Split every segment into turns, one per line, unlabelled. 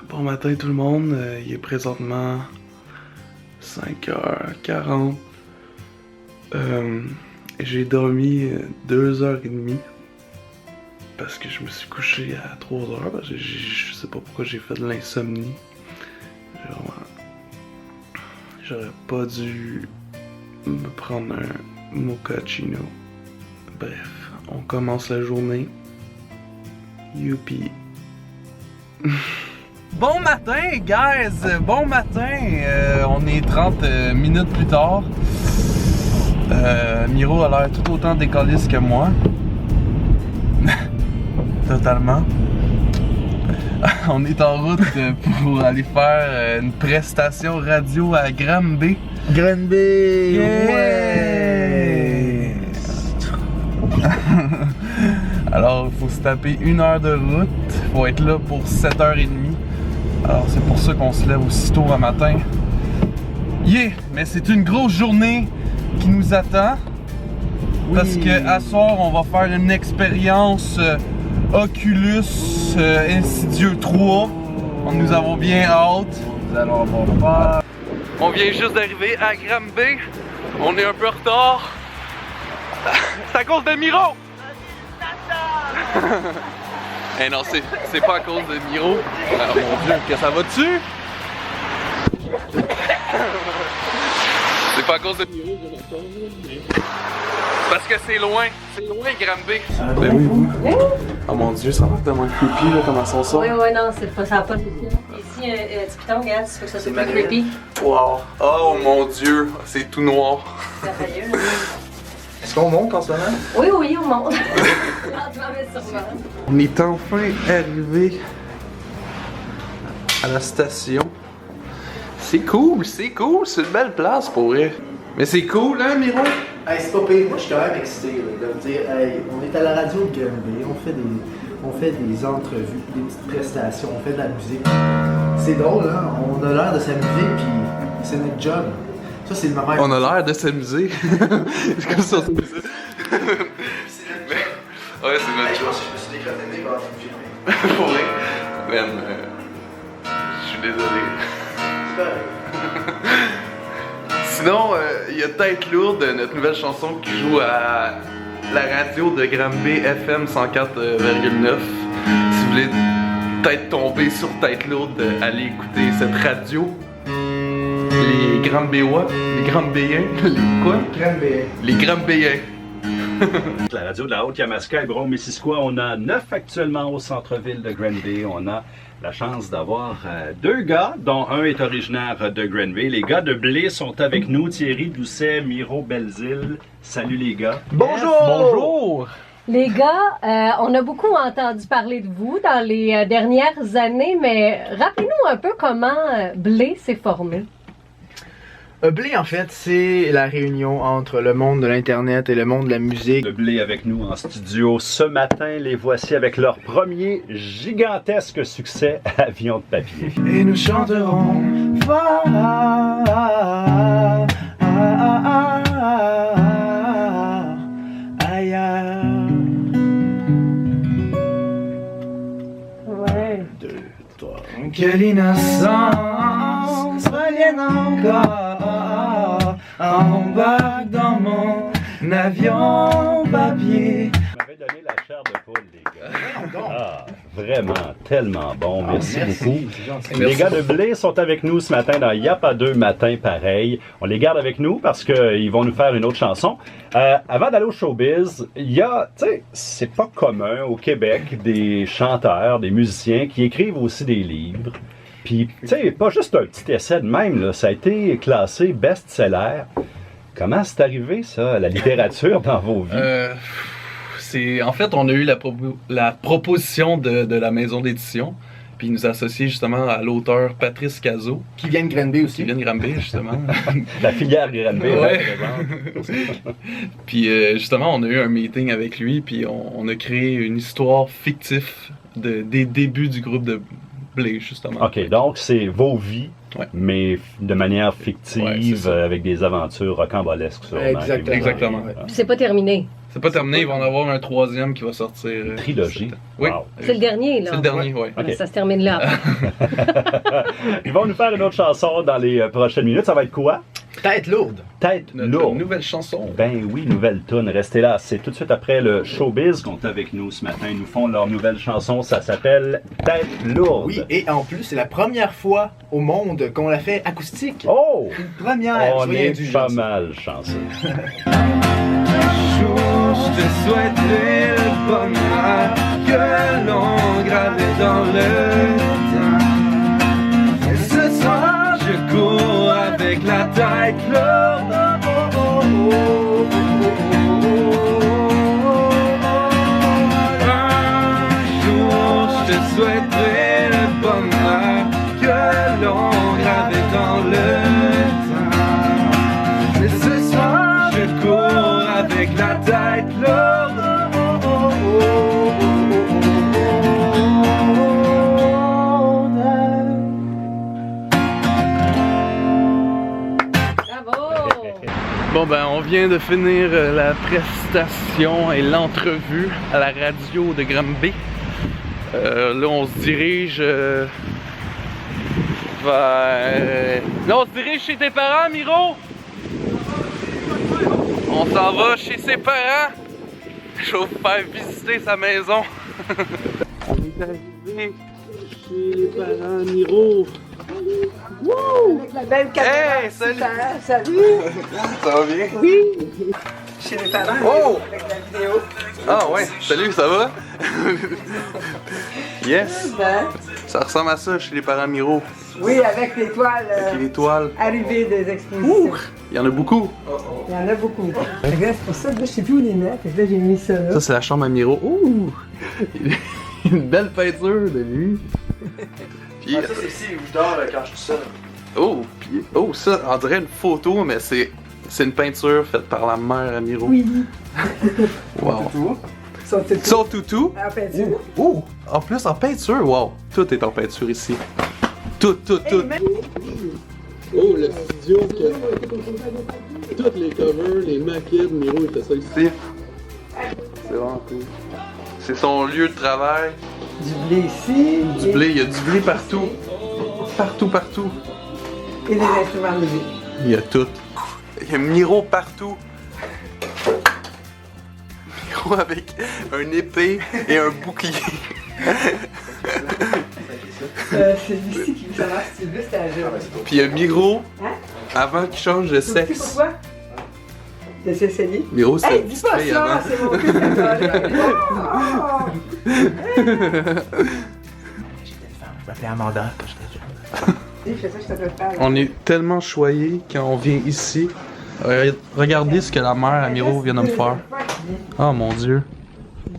Bon matin tout le monde, il est présentement 5h40. J'ai dormi 2h30 parce que je me suis couché à 3h parce que je sais pas pourquoi j'ai fait de l'insomnie. J'aurais pas dû me prendre un mochaccino. Bref, on commence la journée. Youpi. Bon matin, guys! Bon matin! On est 30 minutes plus tard. Miro a l'air tout autant décaliste que moi. Totalement. On est en route pour aller faire une prestation radio à Granby.
Granby!
Yeah!
Ouais!
Alors, il faut se taper 1 heure de route. Il faut être là pour 7h30. Alors, c'est pour ça qu'on se lève aussitôt un matin. Yeah! Mais c'est une grosse journée qui nous attend. Oui. Parce que à soir, on va faire une expérience Oculus Insidieux 3. Nous avons bien hâte.
Nous allons avoir.
On vient juste d'arriver à Granby. On est un peu en retard. C'est à cause de Miro! Eh non, c'est pas à cause de Miro. Oh mon Dieu, que ça va dessus? C'est pas à cause de Miro, parce que c'est loin Granby. Ben oui, vous. Oh mon Dieu, ça va tellement creepy là, comment ça sort.
Oui, non, ça va pas le pipi. Ici, un petit piton, regarde, tu veux que ça soit plus creepy.
Wow. Oh mon Dieu, c'est tout noir.
C'est merveilleux, là.
Est-ce qu'on monte en ce moment?
Oui, on monte. Lentement, mais sûrement.
On est enfin arrivé à la station. C'est cool, c'est une belle place pour vrai. Mais c'est cool, hein, Miro?
Hey, c'est pas pire, moi je suis quand même excité là, de me dire, hey, on est à la radio de Granby, on fait des entrevues, des petites prestations, on fait de la musique. C'est drôle, hein? On a l'air de s'amuser, puis c'est notre job. Ça, c'est le moment.
On a l'air de s'amuser. C'est comme ça, c'est ça.
C'est notre job.
Ouais, c'est notre
Hey, je
job.
pense que je me suis déconné quand tu me filmais.
Pour vrai. Man, je suis désolé.
C'est correct.
Sinon, il y a Tête Lourde, notre nouvelle chanson qui joue à la radio de Granby FM 104,9. Si vous voulez peut-être tomber sur Tête Lourde, allez écouter cette radio. Les Granbéois, les Granbéens, les quoi?
Granby.
Les Granbéens.
La radio de la Haute-Yamaska et Brome-Missisquoi, on a 9 actuellement au centre-ville de Granby. On a la chance d'avoir 2 gars, dont un est originaire de Granby. Les gars de Blé sont avec nous, Thierry Doucet, Miro Belzile. Salut les gars.
Bonjour!
Bonjour!
Les gars, on a beaucoup entendu parler de vous dans les dernières années, mais rappelez-nous un peu comment Blé s'est formé.
Blé, en fait, c'est la réunion entre le monde de l'Internet et le monde de la musique.
De Blé avec nous en studio ce matin. Les voici avec leur premier gigantesque succès, Avion de papier.
Et nous chanterons fort ailleurs.
Ouais.
2, 3. Quelle innocence revienne encore. Embarque dans mon avion papier.
Vous m'avez donné la chair de poule, les gars. Ah, vraiment, tellement bon. Merci beaucoup. Les gars de Blé sont avec nous ce matin dans Y'a pas deux matins pareil. On les garde avec nous parce qu'ils vont nous faire une autre chanson. Avant d'aller au showbiz, il y a, tu sais, c'est pas commun au Québec des chanteurs, des musiciens qui écrivent aussi des livres. Puis, tu sais, pas juste un petit essai de même, là, ça a été classé best-seller. Comment c'est arrivé, ça, la littérature dans vos vies?
En fait, on a eu la proposition de la maison d'édition, puis il nous a associés justement à l'auteur Patrice Cazot.
Qui vient de Granby aussi.
Qui vient de Granby, justement.
La filière Granby,
ouais. Puis justement, on a eu un meeting avec lui, puis on a créé une histoire fictive des débuts du groupe de Blé, justement.
OK, donc c'est vos vies
Ouais.
mais de manière
Ouais,
fictive,
c'est ça.
avec des aventures rocambolesques sûrement.
Exactement.
Exactement.
Ouais.
C'est pas terminé.
C'est pas terminé, ils vont en avoir un troisième qui va sortir.
Trilogie.
Oui.
Wow.
C'est le dernier, là.
C'est le dernier, ouais.
Ok.
Ça se termine là.
Ils vont nous faire une autre chanson dans les prochaines minutes. Ça va être quoi?
Tête lourde.
Tête
Notre
lourde.
nouvelle chanson.
Ben oui, nouvelle tune. Restez là. C'est tout de suite après le Showbiz qu'on est avec nous ce matin. Ils nous font leur nouvelle chanson. Ça s'appelle Tête lourde.
Oui, et en plus, c'est la première fois au monde qu'on l'a fait acoustique.
Oh!
Une première.
On
Soyez
est
indulgents.
pas mal chanceux.
Je te souhaiterais le bonheur que l'on gravait dans le temps. Et ce soir, je cours avec la tête lourde. Un jour, je te souhaiterais le bonheur que l'on gravait dans le temps. Et ce soir, je cours avec la tête lourde.
Bravo!
Bon ben on vient de finir la prestation et l'entrevue à la radio de Granby. Là on se dirige vers... Là on se dirige chez tes parents, Miro! On s'en va chez ses parents. Je vais vous faire visiter sa maison. On est arrivé chez les parents, Miro.
Avec la belle caméra.
Hey, salut!
Salut!
Ça va bien?
Oui! Chez les parents,
Oh!
avec la vidéo.
Ah ouais, salut, ça va? Yes!
Ben,
Ça ressemble à ça chez les parents Miro.
oui, avec l'étoile
Avec l'étoile.
arrivée des expositions.
Il y en a beaucoup.
Il y en a beaucoup. Fait que là, c'est pour ça que là, je sais plus où les mettre. Fait que là, j'ai mis ça là.
Ça, c'est la chambre à Miro. Ouh! Une belle peinture de lui. Puis,
Ah, ça, c'est ici où je dors quand je suis seul.
oh, puis, oh, ça, on dirait une photo, mais c'est une peinture faite par la mère à Miro.
Oui.
Wow.
Sont-ils
Son toutou.
en peinture?
Oh! En plus, en peinture, wow! Tout est en peinture ici. Tout.
Hey, même-
Oh, le studio, toutes les covers, les maquettes, Miro était ça ici. C'est vraiment cool. C'est son lieu de travail.
Du blé ici.
Du blé, il y a du blé partout. Partout.
Et des instruments de musique.
Il y a tout. Il y a Miro partout. Miro avec un épée et un bouclier.
C'est ici qui veut savoir si tu veux, c'est à jour.
Puis il y a Miro
Hein?
avant qu'il change de
Tu sais
sexe.
pourquoi? T'as essayé?
Miro, c'est
Hey, dis pas
discret
ça,
avant.
c'est mon cul qui
Je m'appelais Amanda quand j'étais jeune.
Je fais ça, je t'appelle pas.
On est tellement choyés quand on vient ici. Regardez ce que la mère à Miro vient de me faire. Oh mon dieu.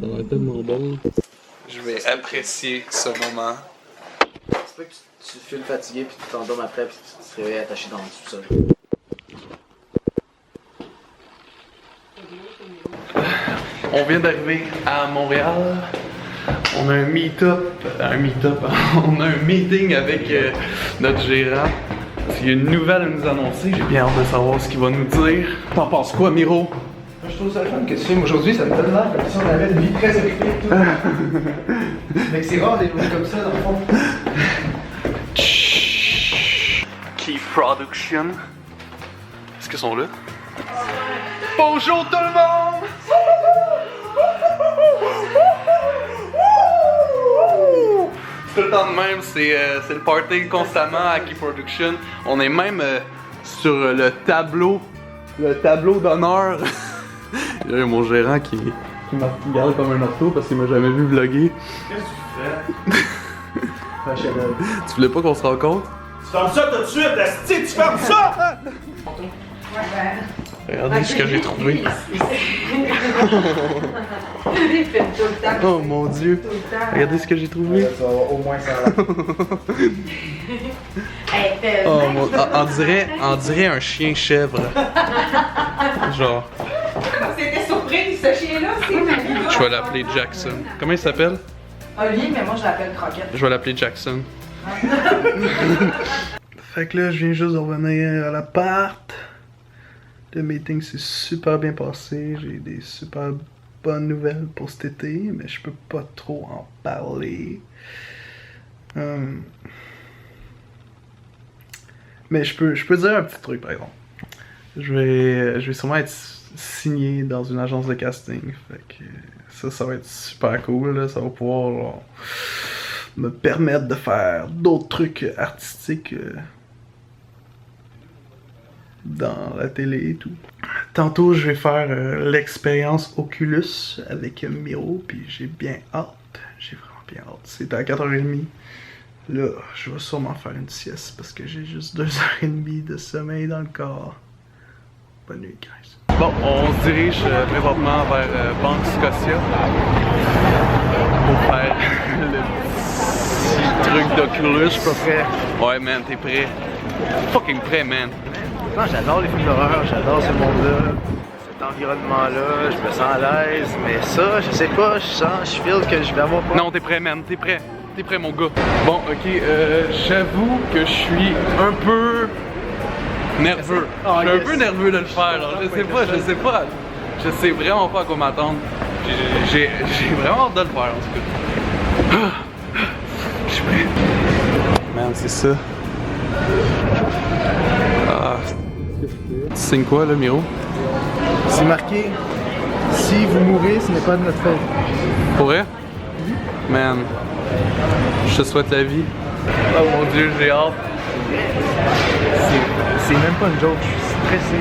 Ça va être tellement bon. Je vais apprécier ce moment.
C'est pas que tu files fatigué puis tu t'endormes après puis tu te réveilles attaché dans le sous-sol.
On vient d'arriver à Montréal. On a un meet-up. On a un meeting avec notre gérant. Il y a une nouvelle à nous annoncer. J'ai bien hâte de savoir ce qu'il va nous dire. T'en penses quoi, Miro?
Je trouve ça le fun que tu filmes aujourd'hui, ça me donne l'air comme si on avait une vie très occupée et tout. Mais c'est rare des jours comme ça dans le fond.
Key Production. Est-ce qu'ils sont là? Bonjour tout le monde! C'est tout le temps de même, c'est le party constamment à Key Production. On est même sur le tableau d'honneur. Il y a mon gérant qui me regarde comme un ortho parce qu'il m'a jamais vu vlogger.
Qu'est-ce que tu fais?
Tu voulais pas qu'on se rencontre?
Tu fermes ça tout de suite, esti, tu fermes ça!
Regardez ce que j'ai trouvé.
Il fait tout le temps.
Oh mon dieu.
Tout le temps.
Regardez ce que j'ai trouvé.
Tu vas avoir au moins ça là.
Hey,
Oh, on dirait un chien chèvre. Genre,
C'était surprise, ce chien-là, c'est ma
je vais l'appeler Jackson. Comment il s'appelle?
Oli, mais moi je l'appelle Croquette.
Je vais l'appeler Jackson. Fait que là, je viens juste de revenir à l'appart. Le meeting s'est super bien passé. J'ai des super bonnes nouvelles pour cet été, mais je peux pas trop en parler. Mais je peux dire un petit truc par exemple. Je vais sûrement être signé dans une agence de casting. Fait que ça va être super cool. Là. Ça va pouvoir genre, me permettre de faire d'autres trucs artistiques dans la télé et tout. Tantôt, je vais faire l'expérience Oculus avec Miro, puis j'ai bien hâte. J'ai vraiment bien hâte. C'est à 4h30. Là, je vais sûrement faire une sieste parce que j'ai juste 2h30 de sommeil dans le corps. Bonne nuit, guys. Bon, on se dirige présentement vers Banque Scotia pour faire le petit truc d'Oculus. Je suis pas prêt. Ouais, man, t'es prêt? Fucking prêt, man.
Non, j'adore les films d'horreur, j'adore ce monde-là, cet environnement-là, je me sens à l'aise, mais ça, je sais pas, je feel que je vais avoir pas.
Non, t'es prêt, man, t'es prêt. T'es prêt, mon gars. Bon, ok, j'avoue que je suis un peu nerveux. Je suis un peu nerveux de le faire, là. Je sais pas. Je sais vraiment pas à quoi m'attendre. J'ai vraiment hâte de le faire, en tout cas. Je suis prêt. Man, c'est ça. Tu signes quoi, là, Miro?
C'est marqué, si vous mourrez, ce n'est pas de notre faute.
Pour vrai? Man, je te souhaite la vie. Oh mon Dieu, j'ai hâte.
C'est même pas une joke, je suis stressé.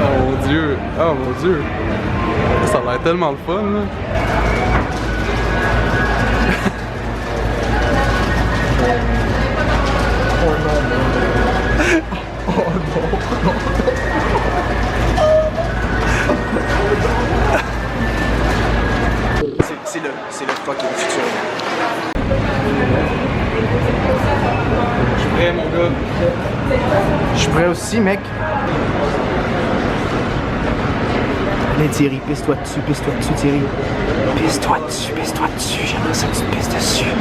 Oh mon Dieu, oh mon Dieu. Ça a l'air tellement le fun, là.
C'est le fucking futur.
Je suis prêt, mon gars.
Je suis prêt aussi, mec. Allez, Thierry, pisse-toi dessus, Thierry. Pisse-toi dessus, j'aimerais ça que tu te pisses dessus.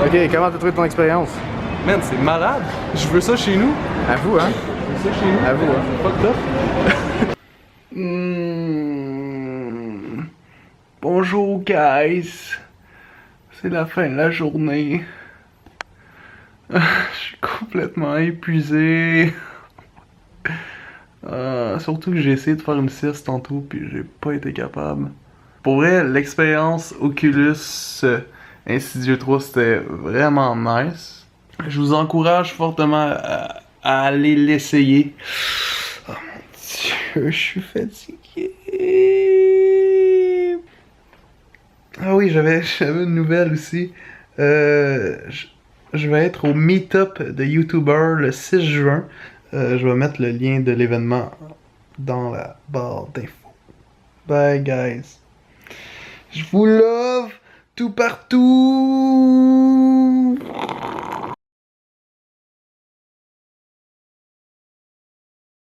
Ok, comment t'as trouvé ton expérience?
Man, c'est malade. Je veux ça chez nous.
À vous, hein?
Je veux ça chez nous.
À vous, hein?
Fucked up. Bonjour, guys. C'est la fin de la journée. Je suis complètement épuisé. Surtout que j'ai essayé de faire une sieste tantôt puis j'ai pas été capable. Pour vrai, l'expérience Oculus Insidieux 3 c'était vraiment nice. Je vous encourage fortement à aller l'essayer. Oh mon Dieu, je suis fatigué. Ah oui, j'avais une nouvelle aussi. Je vais être au meet-up de YouTuber le 6 juin. Je vais mettre le lien de l'événement dans la barre d'infos. Bye guys. Je vous love tout partout.